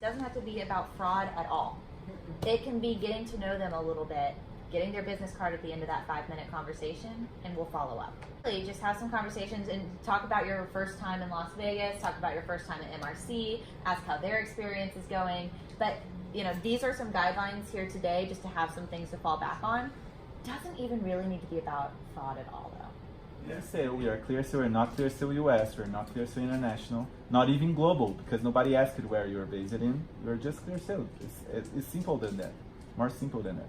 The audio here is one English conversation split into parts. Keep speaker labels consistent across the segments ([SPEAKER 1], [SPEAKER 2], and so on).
[SPEAKER 1] It doesn't have to be about fraud at all. It can be getting to know them a little bit, getting their business card at the end of that 5-minute conversation, and we'll follow up. Really just have some conversations and talk about your first time in Las Vegas, talk about your first time at MRC, ask how their experience is going. But you know, these are some guidelines here today just to have some things to fall back on. Doesn't even really need to be about fraud at all, though.
[SPEAKER 2] ClearSale, we are ClearSale, we're not ClearSale US, we're not ClearSale International, not even global, because nobody asked where you're based in. We're just ClearSale. It's simple than that, more simple than that.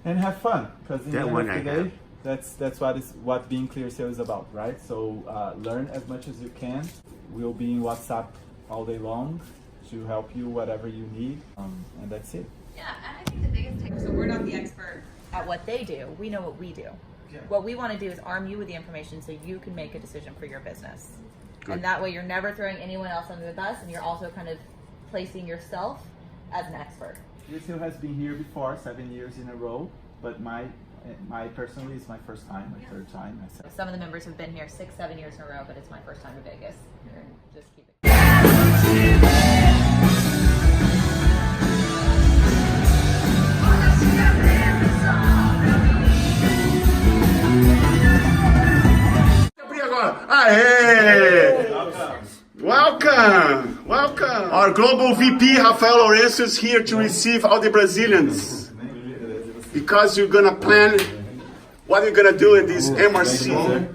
[SPEAKER 2] And have fun, because in the end of the day, that's what being ClearSale is about, right? So learn as much as you can. We'll be in WhatsApp all day long to help you whatever you need, and that's it.
[SPEAKER 1] Yeah, and I think the biggest thing, so we're not the expert at what they do, we know what we do. Yeah. What we want to do is arm you with the information so you can make a decision for your business. Good. And that way you're never throwing anyone else under the bus, and you're also kind of placing yourself as an expert.
[SPEAKER 2] ClearSale has been here before, 7 years in a row, but my personally is my first time, my third time.
[SPEAKER 1] Some of the members have been here 6-7 years in a row, but it's my first time to Vegas. Just keep it.
[SPEAKER 3] Aê! Welcome! Welcome! Our global VP, Rafael Lourenço, is here to receive all the Brazilians. Because you're gonna plan what you're gonna do in this MRC.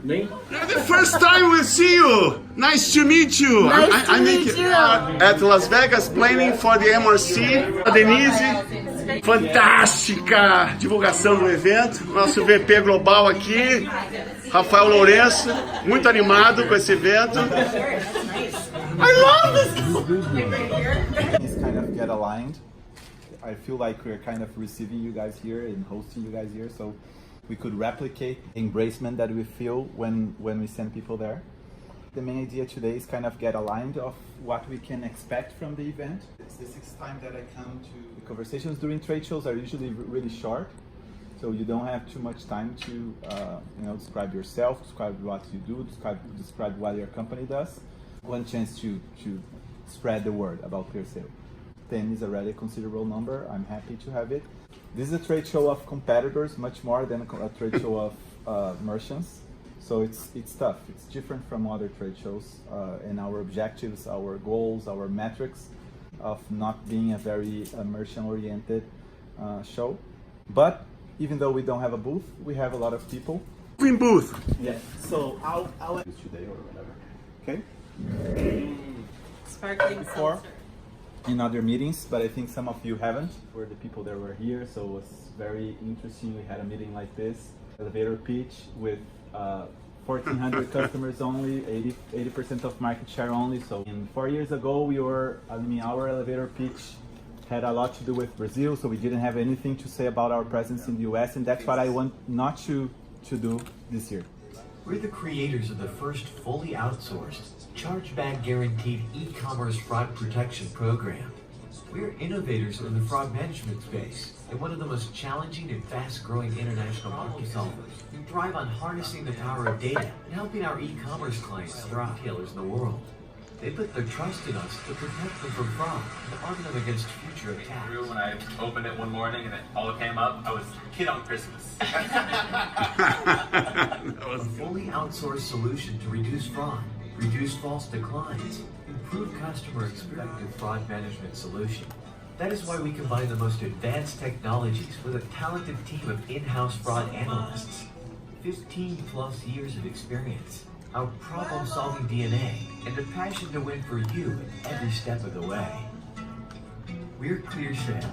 [SPEAKER 3] You're the first time we see you! Nice to meet you!
[SPEAKER 1] Nice to meet you!
[SPEAKER 3] At Las Vegas, planning for the MRC. A Denise, fantástica divulgação do evento. Nosso VP global aqui, Rafael Lourenço, muito animado com esse evento. I love this!
[SPEAKER 2] Things kind of get aligned. I feel like we're kind of receiving you guys here and hosting you guys here, so we could replicate the embracement that we feel when we send people there. The main idea today is kind of get aligned of what we can expect from the event. It's the 6th time that I come to. The conversations during trade shows are usually really short, so you don't have too much time to describe yourself, describe what you do, describe what your company does. One chance to spread the word about ClearSale. 10 is already a considerable number. I'm happy to have it. This is a trade show of competitors, much more than a trade show of merchants. So it's tough. It's different from other trade shows, and our objectives, our goals, our metrics of not being a very merchant-oriented show. But even though we don't have a booth, we have a lot of people.
[SPEAKER 3] Green booth.
[SPEAKER 2] Yeah. So I'll use today or whatever. Okay.
[SPEAKER 1] Sparkling
[SPEAKER 2] before in other meetings, but I think some of you haven't. We're the people that were here, so it was very interesting. We had a meeting like this, elevator pitch with 1,400 customers only, 80% of market share only. So 4 years ago, our elevator pitch had a lot to do with Brazil, so we didn't have anything to say about our presence in the US, and that's what I want not to do this year.
[SPEAKER 4] We're the creators of the first fully outsourced, chargeback guaranteed e-commerce fraud protection program. We're innovators in the fraud management space and one of the most challenging and fast-growing international market solvers who thrive on harnessing the power of data and helping our e-commerce clients thrive. Retailers in the world. They put their trust in us to protect them from fraud and arm them against future attacks.
[SPEAKER 5] When I opened it one morning and it all came up, I was a kid on Christmas.
[SPEAKER 4] A fully outsourced solution to reduce fraud, reduce false declines, improve customer experience fraud management solution. That is why we combine the most advanced technologies with a talented team of in-house fraud analysts. 15 plus years of experience, our problem-solving DNA, and a passion to win for you every step of the way. We're ClearSale.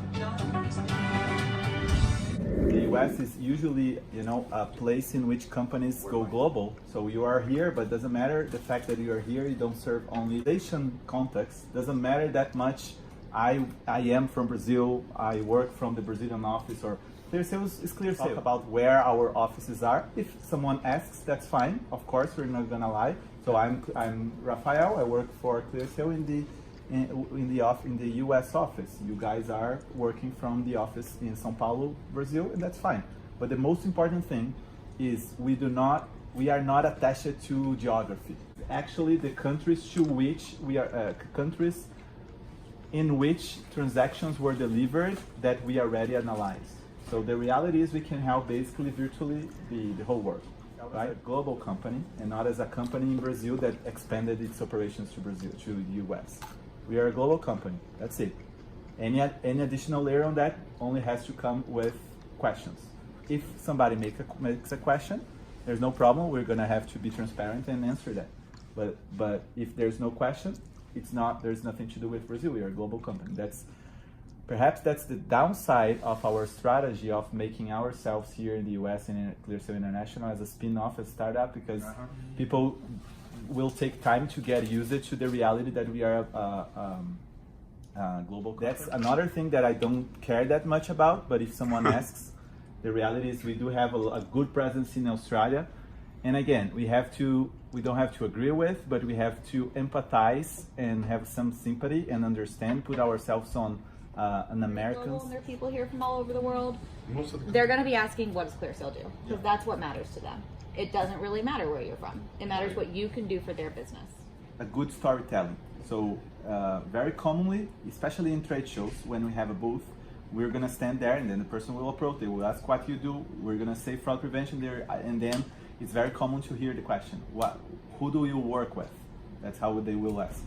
[SPEAKER 2] The US is usually, a place in which companies go global. So you are here, but doesn't matter the fact that you are here. You don't serve only Asian context. Doesn't matter that much. I am from Brazil. I work from the Brazilian office, or ClearSale is ClearSale. Talk about where our offices are. If someone asks, that's fine. Of course, we're not gonna lie. So I'm Rafael. I work for ClearSale in the U.S. office. You guys are working from the office in São Paulo, Brazil, and that's fine. But the most important thing is we are not attached to geography. Actually, the countries to which we are countries in which transactions were delivered that we already analyzed. So the reality is we can help basically virtually the whole world, right? Global company, and not as a company in Brazil that expanded its operations to Brazil, to the US. We are a global company, that's it. Any additional layer on that only has to come with questions. If somebody makes a question, there's no problem, we're gonna have to be transparent and answer that. But if there's no question, there's nothing to do with Brazil. We are a global company. Perhaps that's the downside of our strategy of making ourselves here in the US and in ClearSale International as a spin-off, a startup, because people will take time to get used to the reality that we are a global company. That's another thing that I don't care that much about, but if someone asks, the reality is we do have a good presence in Australia. And again, we don't have to agree with, but we have to empathize and have some sympathy and understand, put ourselves on an American.
[SPEAKER 1] There are people here from all over the world. They're going to be asking, what does ClearSale do? Because that's what matters to them. It doesn't really matter where you're from. It matters what you can do for their business.
[SPEAKER 2] A good storytelling. So very commonly, especially in trade shows, when we have a booth, we're going to stand there and then the person will approach, they will ask what you do, we're going to say fraud prevention there, and then it's very common to hear the question, who do you work with? That's how they will ask.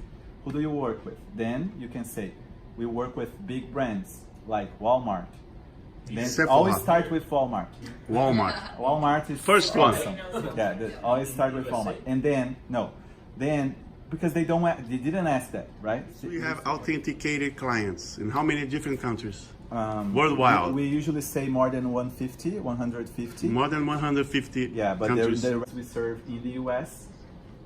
[SPEAKER 2] Who do you work with? Then you can say, we work with big brands like Walmart. Then always start with Walmart. Walmart is
[SPEAKER 3] First
[SPEAKER 2] awesome. Yeah, always start with Walmart. And then, because they didn't ask that, right?
[SPEAKER 3] So you have authenticated clients in how many different countries? Worldwide.
[SPEAKER 2] We usually say more than 150.
[SPEAKER 3] More than 150
[SPEAKER 2] yeah, but
[SPEAKER 3] countries.
[SPEAKER 2] the rest we serve in the US,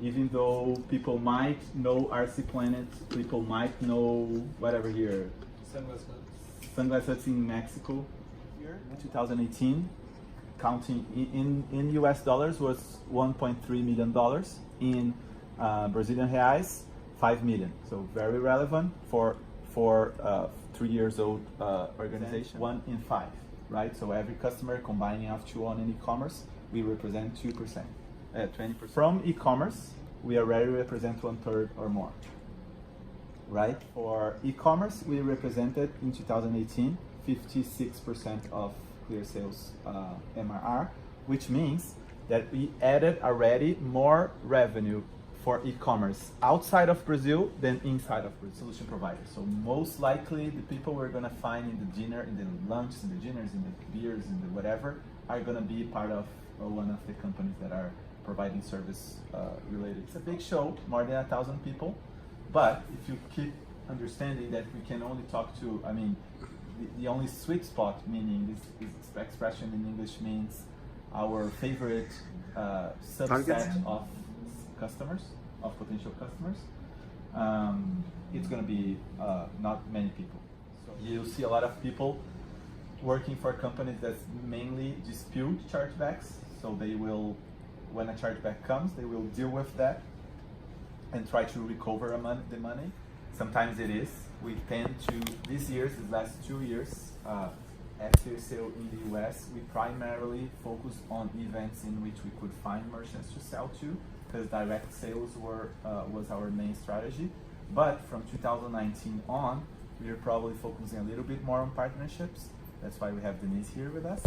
[SPEAKER 2] even though people might know RC Planet, people might know whatever here. Sunglasses in Mexico, 2018, counting in US dollars was $1.3 million. In Brazilian reais, 5 million. So very relevant for 3 years old organization. 1 in 5, right? So every customer combining off two on an e-commerce, we represent 2%, 20%. From e-commerce, we already represent 1/3 or more, right? For e-commerce, we represented in 2018 56% of ClearSale's MRR, which means that we added already more revenue for e-commerce outside of Brazil than inside of Brazil. Solution providers. So most likely the people we're gonna find in the dinner, in the lunch, in the dinners, in the beers, in the whatever, are gonna be part of one of the companies that are providing service related. It's a big show, more than 1,000 people, but if you keep understanding that we can only talk to, the only sweet spot, meaning this expression in English means our favorite subset of customers, of potential customers, it's going to be not many people. So you'll see a lot of people working for companies that mainly dispute chargebacks. So they will, when a chargeback comes, they will deal with that and try to recover the money. Sometimes it is. We tend to, these last 2 years, at ClearSale in the US, we primarily focus on events in which we could find merchants to sell to, because direct sales was our main strategy. But from 2019 on, we are probably focusing a little bit more on partnerships. That's why we have Denise here with us.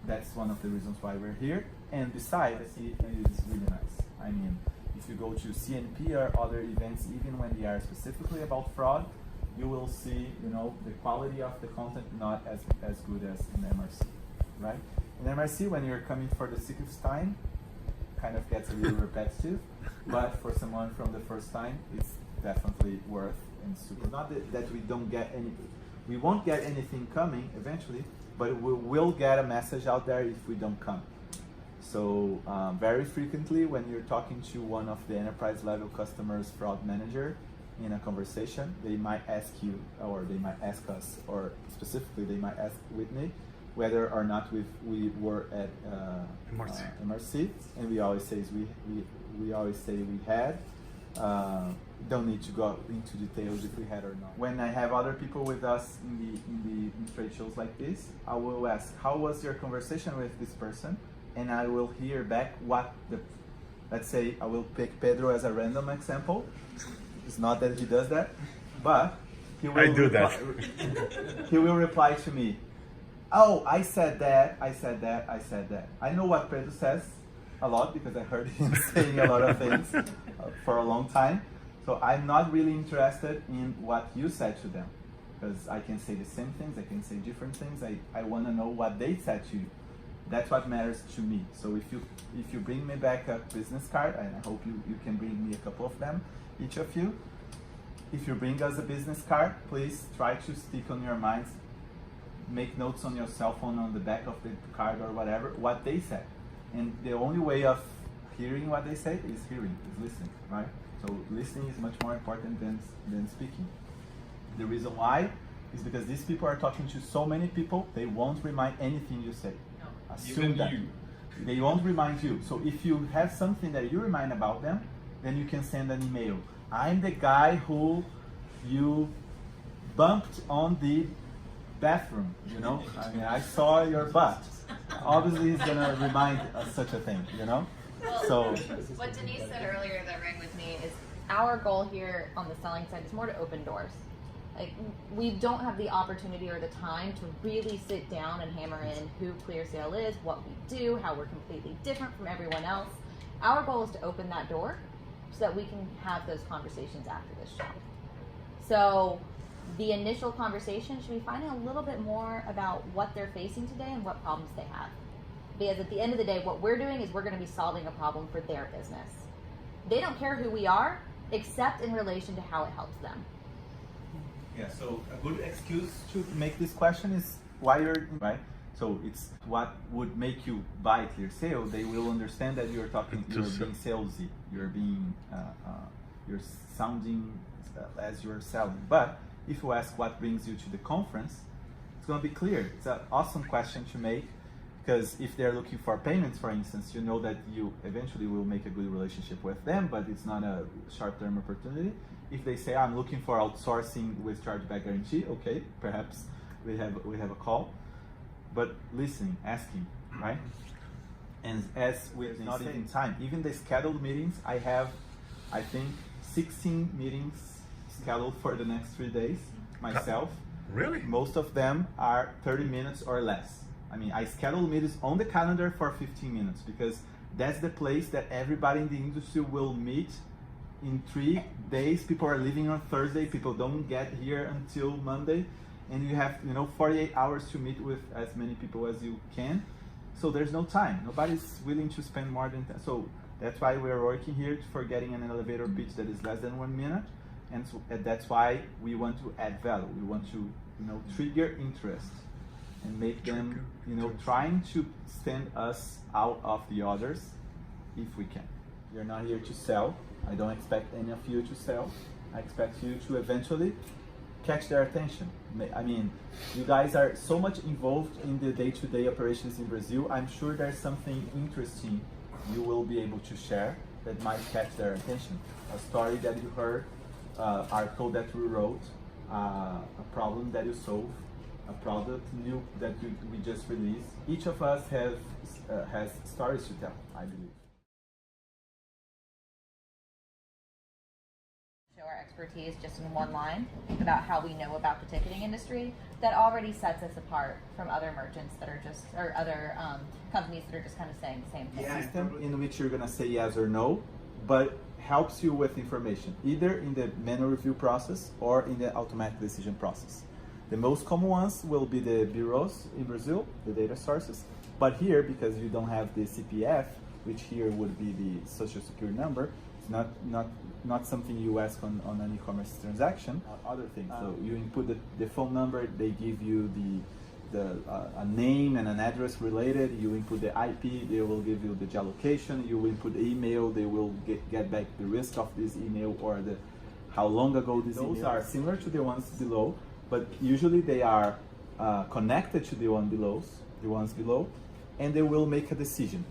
[SPEAKER 2] That's one of the reasons why we're here. And besides, it is really nice. If you go to CNP or other events, even when they are specifically about fraud, you will see, the quality of the content not as good as in MRC, right? In MRC, when you're coming for the 6th time, kind of gets a little repetitive, but for someone from the first time, it's definitely worth and super. Not that we don't get we won't get anything coming eventually, but we will get a message out there if we don't come. So very frequently when you're talking to one of the enterprise level customers fraud manager in a conversation, they might ask you, or they might ask us, or specifically they might ask Whitney, whether or not we were at MRC, and we always say we had. Don't need to go into details if we had or not. When I have other people with us in trade shows like this, I will ask, how was your conversation with this person? And I will hear back let's say I will pick Pedro as a random example. It's not that he does that, but he will
[SPEAKER 3] I do that.
[SPEAKER 2] he will reply to me, oh, I said that, I said that, I said that. I know what Pedro says a lot because I heard him saying a lot of things for a long time. So I'm not really interested in what you said to them, because I can say the same things, I can say different things. I want to know what they said to you. That's what matters to me. So if you bring me back a business card, and I hope you can bring me a couple of them, each of you. If you bring us a business card, please try to stick on your minds, make notes on your cell phone on the back of the card or whatever, what they said. And the only way of hearing what they say is listening, right? So listening is much more important than speaking. The reason why is because these people are talking to so many people, they won't remind anything you say. Assume that. They won't remind you. So if you have something that you remind about them, then you can send an email. I'm the guy who you bumped on the bathroom, you know? I mean, I saw your butt. Obviously, he's gonna remind us such a thing, you know?
[SPEAKER 1] Well,
[SPEAKER 2] So
[SPEAKER 1] what Denise said earlier that rang with me is our goal here on the selling side is more to open doors. Like, we don't have the opportunity or the time to really sit down and hammer in who ClearSale is, what we do, how we're completely different from everyone else. Our goal is to open that door so that we can have those conversations after this show. So the initial conversation should be finding a little bit more about what they're facing today and what problems they have. Because at the end of the day, what we're doing is we're going to be solving a problem for their business. They don't care who we are, except in relation to how it helps them.
[SPEAKER 2] yeah, so a good excuse to make this question is why you're right. So it's what would make you buy ClearSale. They will understand that you're being salesy, you're sounding as you're selling. But if you ask what brings you to the conference, it's going to be clear. It's an awesome question to make, because if they're looking for payments, for instance, you know that you eventually will make a good relationship with them, but it's not a short-term opportunity. If they say, I'm looking for outsourcing with chargeback guarantee, okay, perhaps we have a call. But listening, asking, right? And as with not even time, even the scheduled meetings, I have, I think, 16 meetings scheduled for the next 3 days myself.
[SPEAKER 3] Really?
[SPEAKER 2] Most of them are 30 minutes or less. I mean, I schedule meetings on the calendar for 15 minutes because that's the place that everybody in the industry will meet in 3 days. People are leaving on Thursday. People don't get here until Monday. And you have, 48 hours to meet with as many people as you can. So there's no time. Nobody's willing to spend more than that. So that's why we're working here for getting an elevator pitch that is less than 1 minute. And so that's why we want to add value. We want to, trigger interest and make them, trying to stand us out of the others if we can. You're not here to sell. I don't expect any of you to sell. I expect you to eventually catch their attention. I mean, you guys are so much involved in the day-to-day operations in Brazil. I'm sure there's something interesting you will be able to share that might catch their attention. A story that you heard, article that we wrote, a problem that you solved, a product new that we just released. Each of us has stories to tell, I believe.
[SPEAKER 1] Our expertise just in one line about how we know about the ticketing industry that already sets us apart from other merchants that are just, or other companies that are just kind of saying the same thing.
[SPEAKER 2] System in which you're gonna say yes or no, but helps you with information, either in the manual review process or in the automatic decision process. The most common ones will be the bureaus in Brazil, the data sources, but here, because you don't have the CPF, which here would be the social security number, not something you ask on an e-commerce transaction. Other things. So you input the phone number, they give you a name and an address related. You input the IP, they will give you the geolocation. You input the email, they will get back the risk of this email or how long ago this email. Those are similar to the ones below, but usually they are connected to the ones below, and they will make a decision.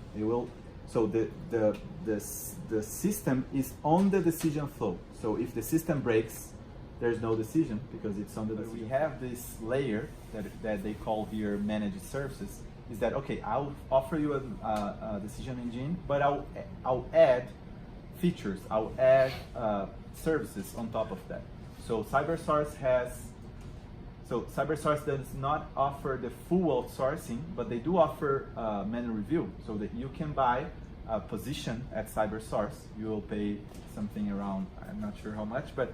[SPEAKER 2] So the system is on the decision flow. So if the system breaks, there's no decision because it's on the decision. We have this layer that they call here managed services. Is that okay? I'll offer you a decision engine, but I'll add features. I'll add services on top of that. So CyberSource does not offer the full outsourcing, but they do offer manual review, so that you can buy a position at CyberSource. You will pay something around, I'm not sure how much, but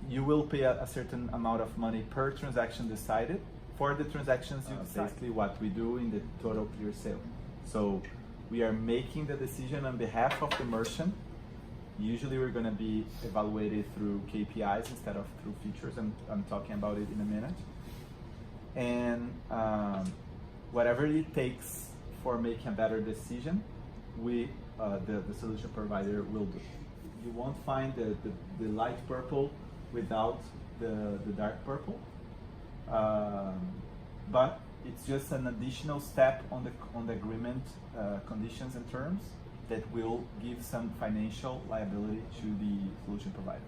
[SPEAKER 2] you will pay a certain amount of money per transaction decided. For the transactions, you decide. Basically what we do in the total clear sale. So we are making the decision on behalf of the merchant. Usually we're going to be evaluated through KPIs instead of through features, and I'm talking about it in a minute. And whatever it takes for making a better decision, we, the solution provider, will do. You won't find the light purple without the dark purple, but it's just an additional step on the agreement conditions and terms that will give some financial liability to the solution provider,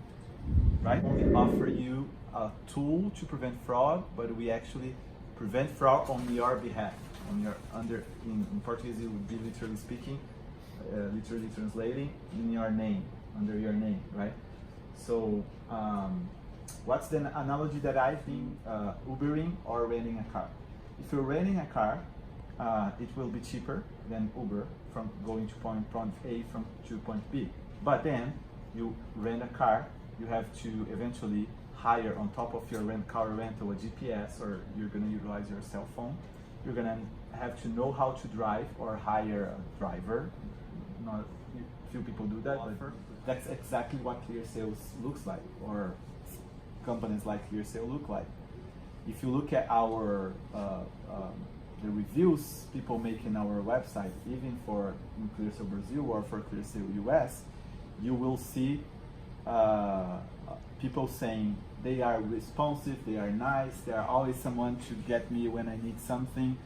[SPEAKER 2] right? We offer you a tool to prevent fraud, but we actually prevent fraud on your behalf. In Portuguese, it would be literally speaking, literally translating, in your name, under your name, right? So what's the analogy that I've been Ubering or renting a car? If you're renting a car, it will be cheaper than Uber from going to point A to point B. But then you rent a car, you have to eventually hire on top of your car rental a GPS, or you're going to utilize your cell phone. You're going to have to know how to drive or hire a driver. Not few people do that, but that's exactly what ClearSale looks like, or companies like ClearSale look like. If you look at our the reviews people make in our website, even for in ClearSale Brazil or for ClearSale US, you will see people saying they are responsive, they are nice, they are always someone to get me when I need something.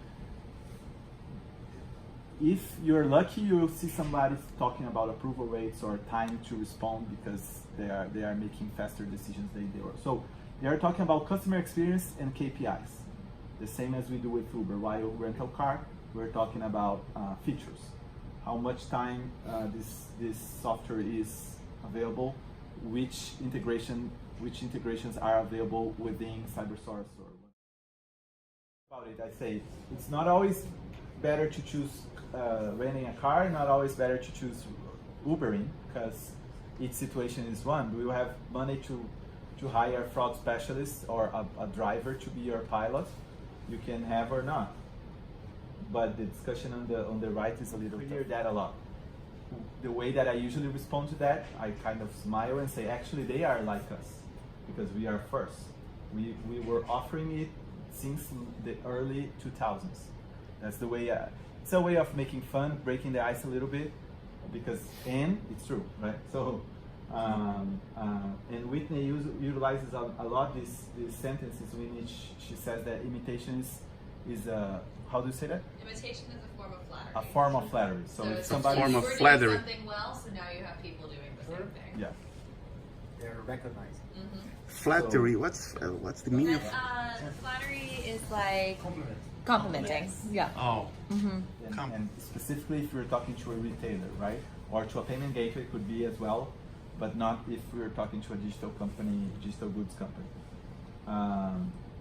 [SPEAKER 2] If you're lucky, you will see somebody talking about approval rates or time to respond because they are making faster decisions than they were. So they are talking about customer experience and KPIs, the same as we do with Uber. While rental car, we're talking about features, how much time this software is available, which integrations are available within CyberSource. Or about it, I say it's not always better to choose renting a car, not always better to choose Ubering, because each situation is one. Do you have money to hire a fraud specialist or a driver to be your pilot? You can have or not. But the discussion on the right is a little. We hear that a lot. The way that I usually respond to that, I kind of smile and say, actually, they are like us because we are first. We were offering it since the early 2000s. That's the way. It's a way of making fun, breaking the ice a little bit, and it's true, right? So, and Whitney utilizes a lot these sentences in which she says that imitation is how do you say that?
[SPEAKER 6] Imitation is a form of flattery.
[SPEAKER 2] A form of flattery. So if
[SPEAKER 6] it's
[SPEAKER 2] somebody
[SPEAKER 3] form
[SPEAKER 6] you
[SPEAKER 3] of
[SPEAKER 6] were doing
[SPEAKER 3] flattery.
[SPEAKER 6] something well, so now you have people doing the same thing.
[SPEAKER 2] yeah.
[SPEAKER 7] They're recognized.
[SPEAKER 3] Flattery. What's the meaning of?
[SPEAKER 1] Flattery is like
[SPEAKER 7] Compliment.
[SPEAKER 1] complimenting. Yeah.
[SPEAKER 3] Oh.
[SPEAKER 2] And specifically if you're talking to a retailer, right? Or to a payment gateway could be as well, but not if we're talking to a digital company, digital goods company.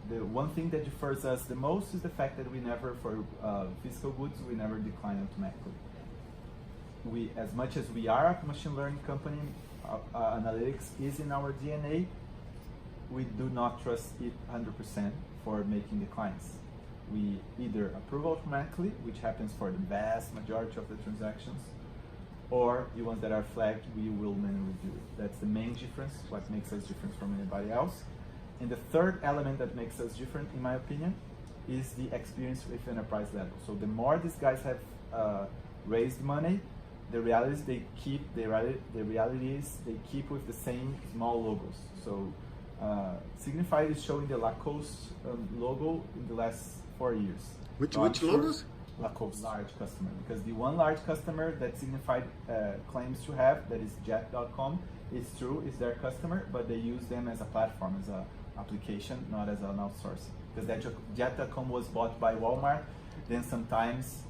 [SPEAKER 2] The one thing that differs us the most is the fact that we never, for physical goods, we never decline automatically. We, as much as we are a machine learning company, analytics is in our DNA, we do not trust it 100% for making declines. We either approve automatically, which happens for the vast majority of the transactions, or the ones that are flagged, we will manually review. That's the main difference, what makes us different from anybody else. And the third element that makes us different, in my opinion, is the experience with enterprise level. So the more these guys have raised money, the reality is they keep with the same small logos. So Signify is showing the Lacoste logo in the last 4 years.
[SPEAKER 3] Which
[SPEAKER 2] Sure
[SPEAKER 3] logos?
[SPEAKER 2] Lacoste, large customer, because the one large customer that Signify claims to have, that is Jet.com, it's true, is their customer, but they use them as a platform, as an application, not as an outsourcing. Because that Jet.com was bought by Walmart, then sometimes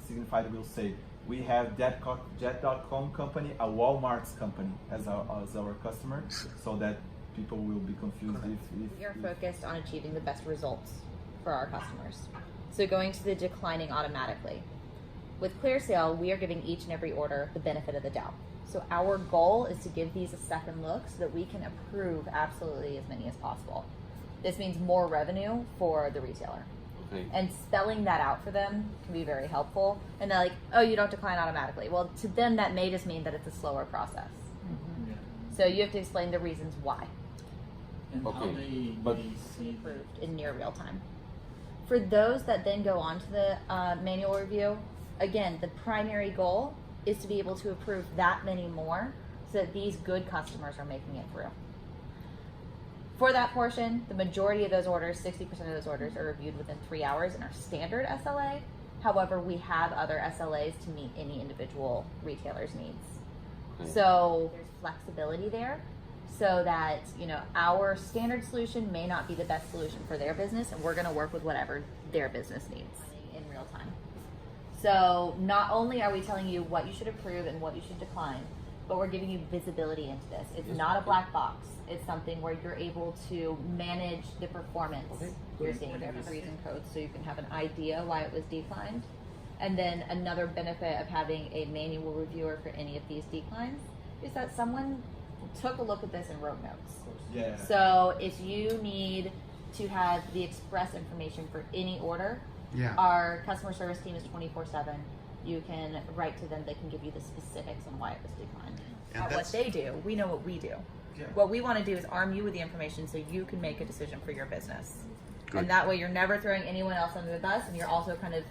[SPEAKER 2] Signify will say, We have Jet.com company, a Walmart's company as our customer, so that people will be confused if
[SPEAKER 1] We are focused on achieving the best results for our customers. So going to the declining automatically. With ClearSale, we are giving each and every order the benefit of the doubt. So our goal is to give these a second look so that we can approve absolutely as many as possible. This means more revenue for the retailer.
[SPEAKER 3] Okay.
[SPEAKER 1] And spelling that out for them can be very helpful. And they're like, oh, you don't decline automatically. Well, to them, that may just mean that it's a slower process. So you have to explain the reasons why.
[SPEAKER 8] And how
[SPEAKER 3] Okay,
[SPEAKER 8] they see
[SPEAKER 1] Approved in near real time. For those that then go on to the manual review, again, the primary goal is to be able to approve that many more so that these good customers are making it through. For that portion, the majority of those orders, 60% of those orders, are reviewed within 3 hours in our standard SLA. However, we have other SLAs to meet any individual retailer's needs.
[SPEAKER 3] Okay.
[SPEAKER 1] So there's flexibility there, so that, you know, our standard solution may not be the best solution for their business, and we're going to work with whatever their business needs in real time. So not only are we telling you what you should approve and what you should decline, but we're giving you visibility into this. It's not a black box. It's something where you're able to manage the performance. You're seeing their reason codes, so you can have an idea why it was declined. And then another benefit of having a manual reviewer for any of these declines is that someone took a look at this and wrote notes.
[SPEAKER 2] Yeah.
[SPEAKER 1] So if you need to have the express information for any order,
[SPEAKER 3] Yeah.
[SPEAKER 1] our customer service team is 24/7. You can write to them. They can give you the specifics on why it was declined.
[SPEAKER 3] And
[SPEAKER 1] What
[SPEAKER 3] that's-
[SPEAKER 1] they do, we know what we do.
[SPEAKER 2] Yeah.
[SPEAKER 1] What we want to do is arm you with the information so you can make a decision for your business.
[SPEAKER 3] Good.
[SPEAKER 1] And that way you're never throwing anyone else under the bus, and you're also kind of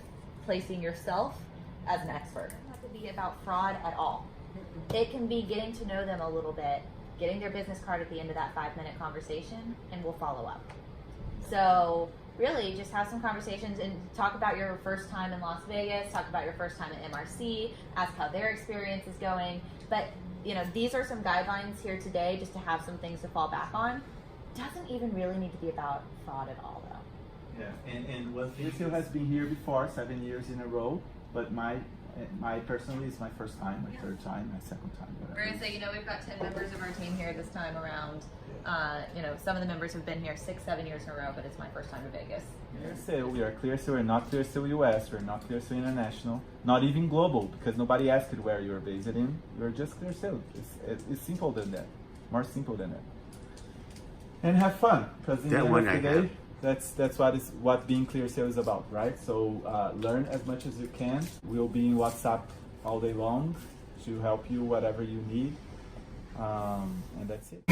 [SPEAKER 1] placing yourself as an expert. It doesn't have to be about fraud at all. It can be getting to know them a little bit, getting their business card at the end of that 5-minute conversation, and we'll follow up. So really just have some conversations and talk about your first time in Las Vegas, talk about your first time at MRC, ask how their experience is going. But you know, these are some guidelines here today just to have some things to fall back on. Doesn't even really need to be about fraud at all though.
[SPEAKER 2] Yeah, and well, CLEARSALE has been here before, 7 years in a row, but my personally is my first time, my third time, my second time.
[SPEAKER 1] We're gonna say, you know, we've got 10 members of our team here this time around. You know, some of the members have been here 6-7 years in a row, but it's my first time in Vegas.
[SPEAKER 2] CLEARSALE, we are CLEARSALE, we're not CLEARSALE US, we're not CLEARSALE International, not even global, because nobody asked where you're based in. We're just CLEARSALE. It's simple than that, more simple than that. And have fun, because in the end of the day, that's what being CLEARSALE is about, right? So learn as much as you can. We'll be in WhatsApp all day long to help you whatever you need, and that's it.